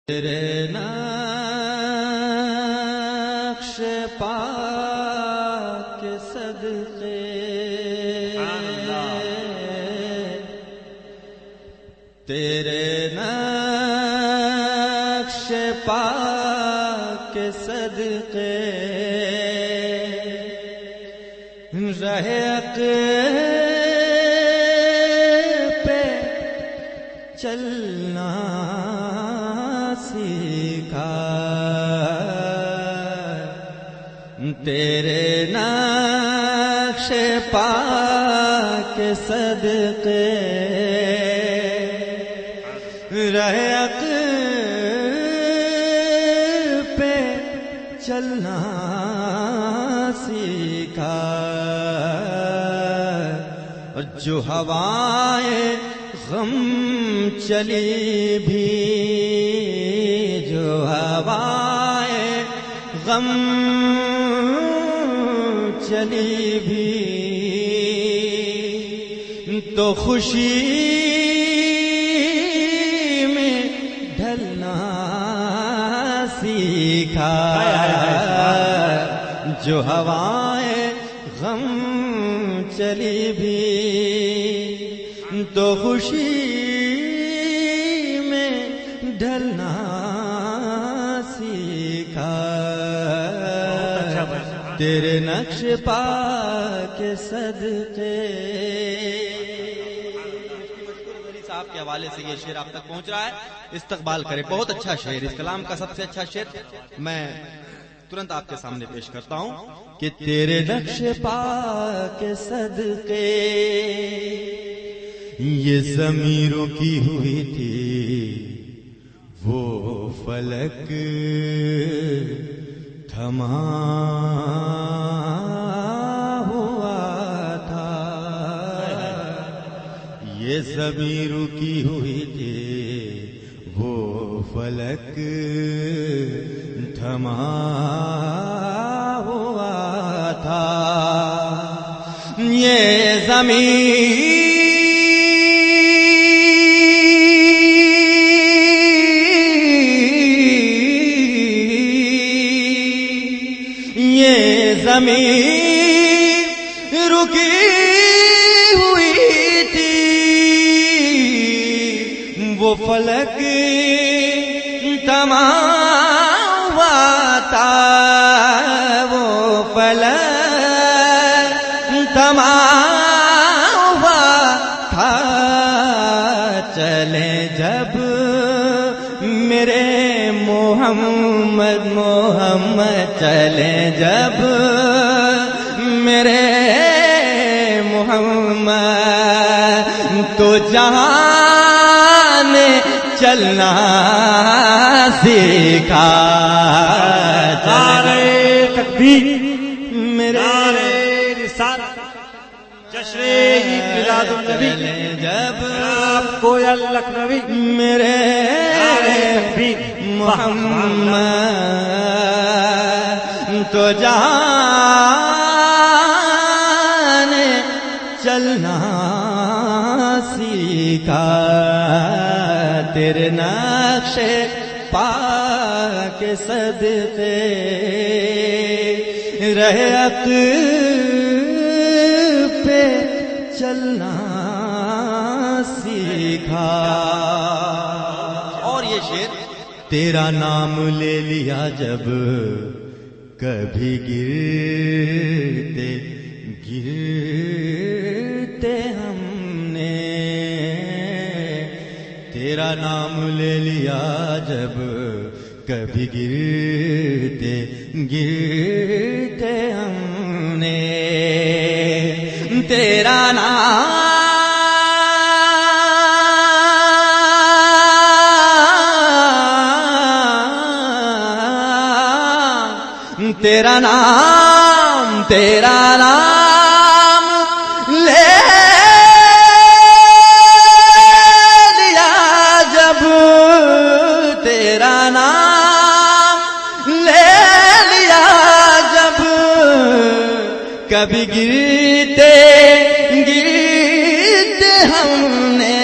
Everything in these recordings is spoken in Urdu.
تیرے نقش پاک کے صدقے تیرے نقش پاک کے صدقے رہے پہ چلنا سیکھا تیرے نقش پاک کے صدقے رہق پہ چلنا سیکھا اور جو ہوائیں غم چلی بھی جو ہوائیں غم چلی بھی تو خوشی میں ڈھلنا سیکھا جو ہوائیں غم چلی بھی تو خوشی میں ڈھلنا سیکھا تیرے نقش پاک کے صدقے صاحب کے حوالے سے یہ شعر آپ تک پہنچ رہا ہے، استقبال کرے. بہت اچھا شعر، اس کلام کا سب سے اچھا شعر میں ترنت آپ کے سامنے پیش کرتا ہوں کہ تیرے نقش پاک کے صدقے یہ ضمیروں کی ہوئی تھی وہ فلک تھما ہوا تھا یہ ضمیروں کی ہوئی تھی وہ فلک تھما ہوا تھا یہ ضمیر زمین رکی ہوئی تھی وہ فلک تھما ہوا تھا وہ فلک تھما ہوا تھا چلے جب میرے محمد چلے جب میرے محمد تو جہان چلنا سیکھا نعرہ تکبیر میرے رسالت جشن میلاد النبی جب کوئل لکھنوی میرے تکبیر محمد تو جہان چلنا سیکھا تیرے نقش پاک کے صدقے رہق پہ چلنا سیکھا. اور یہ شعر تیرا نام لے لیا جب کبھی گرتے گرتے ہم نے تیرا نام لے لیا جب کبھی گرتے گرتے ہم نے تیرا نام تیرا نام لے لیا جب تیرا نام لے لیا جب کبھی گرتے گرتے ہم نے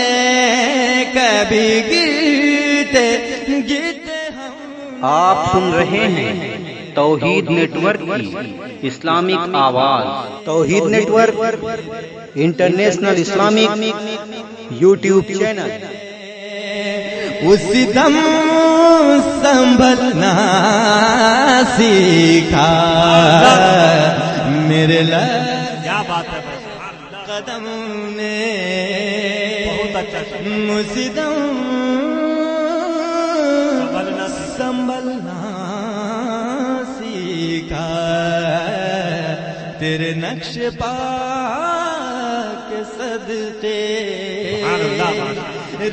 کبھی گرتے گرتے آپ سن رہے ہیں توحید نیٹ ورک کی اسلامک آواز۔ Tauheed network international Islamic YouTube channel. اسی دم سنبھلنا سیکھا میرے کیا بات ہے بھائی، قدم نے بہت اچھا اسی دم سنبھلنا سیکھا تیرے نقش پا کے صدقے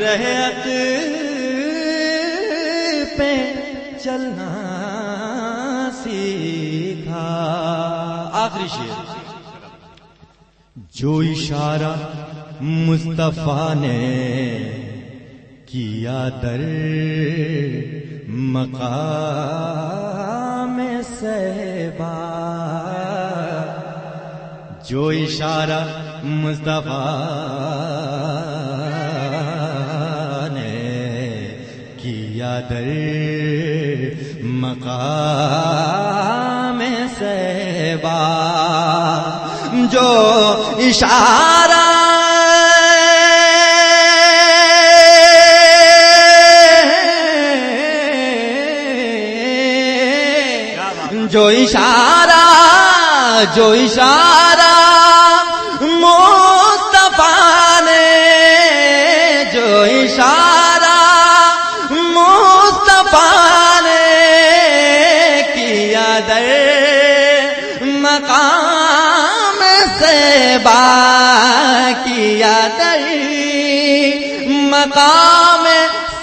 رہت پہ چلنا سیکھا۔ آخری شعر، جو اشارہ مصطفیٰ نے کیا در مقام صحبا، جو اشارہ مصطفیٰ نے کیا در مقام صحبا، جو اشارہ جو اشارہ مصطفیٰ نے، جو اشارہ مصطفیٰ نے کیا در مقام صحبا، کیا در مقام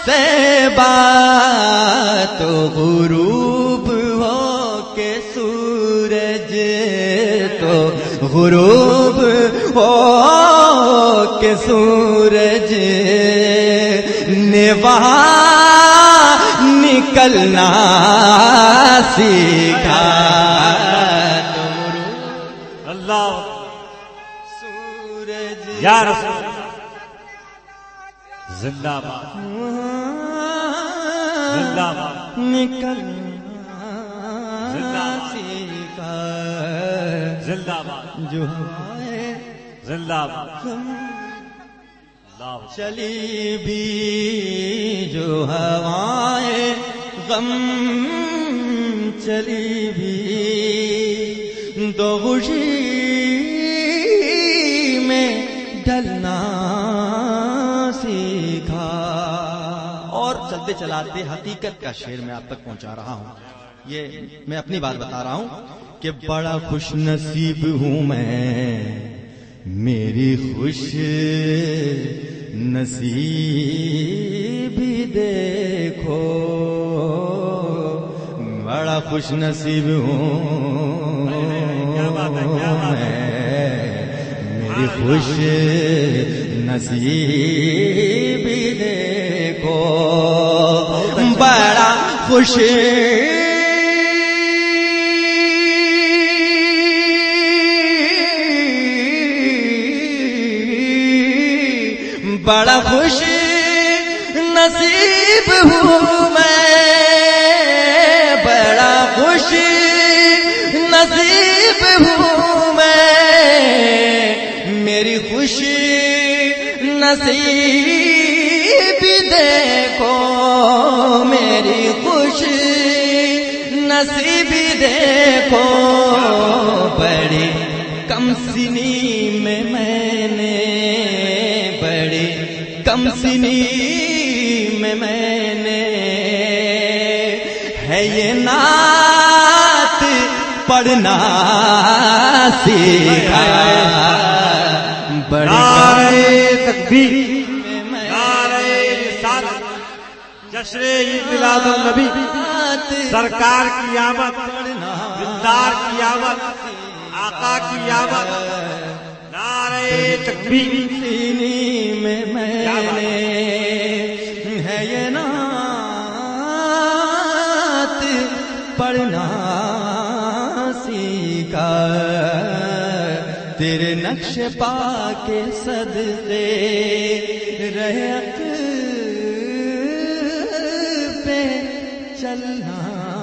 صحبا، تو غروب ہو کے سورج، تو غروب ہو کے سورج نے وہاں نکلنا سیکھا، اللہ سورج یا رسول زندہ باد، زندہ باد، نکلنا زندہ باد، سیکھا، زندہ باد، جو ہوائیں زندہ باد، اللہ چلی بھی جو ہوائیں غم چلی بھی دو خوشی میں ڈھلنا سیکھا۔ اور چلتے چلاتے حقیقت کا شعر میں آپ تک پہنچا رہا ہوں۔ یہ میں اپنی بات بتا رہا ہوں کہ بڑا خوش نصیب ہوں میں، میری خوش نصیبی دیکھو، بڑا خوش نصیب ہوں میں، میری خوش نصیبی دیکھو، بڑا خوش بڑا خوش نصیب ہوں میں، بڑا خوش نصیب ہوں میں، میری خوش نصیب دیکھو، میری خوش نصیب دیکھو، بڑی کم سنی میں نے، بڑی کم سنی میں نے ہے یہ نعت پڑھنا سیکھا، بڑی نعرہ تکبیر، نعرہ رسالت، جشن میلاد النبی، سرکار کی آمد، دلدار کی آمد، آقا کی آمد، نعرہ تکبیر، سینی میں نے ہے یہ نعت پڑھنا سیکھا، تیرے نقش پا کے صدقے رہت پہ چلنا